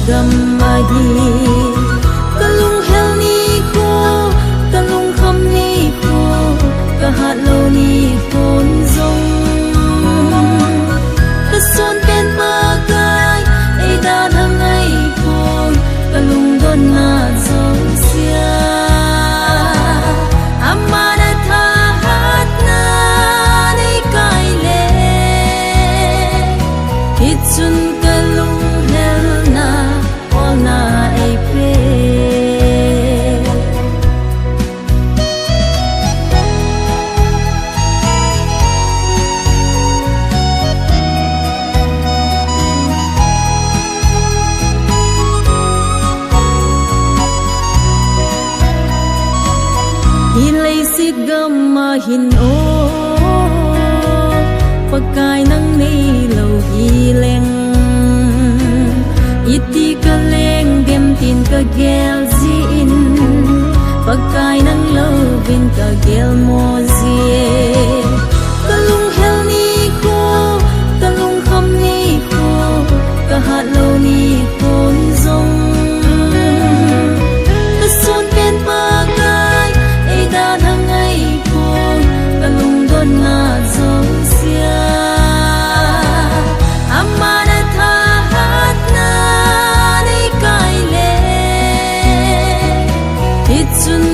gam mahi kalung hel ni ko kalung kham ni ko ka hat lo ni kon zong ka son pen pa kai ai da thang ai ko kalung don na zong sia amana tha hat na nei kai le hitsun kalung hel na ol na ai pe hilay sit gam mahin o pagkai nang nei lo hileng iti ka leng gem tin ka gel zin pagkai nang lo bin ka gel mo zie kalung hel ni ko kalung kham ni ko ka hat lo ni kon zong ka son pen pa kai ai da thang ai ko kalung don na zong sia amana tha hat na nei kai le hitsun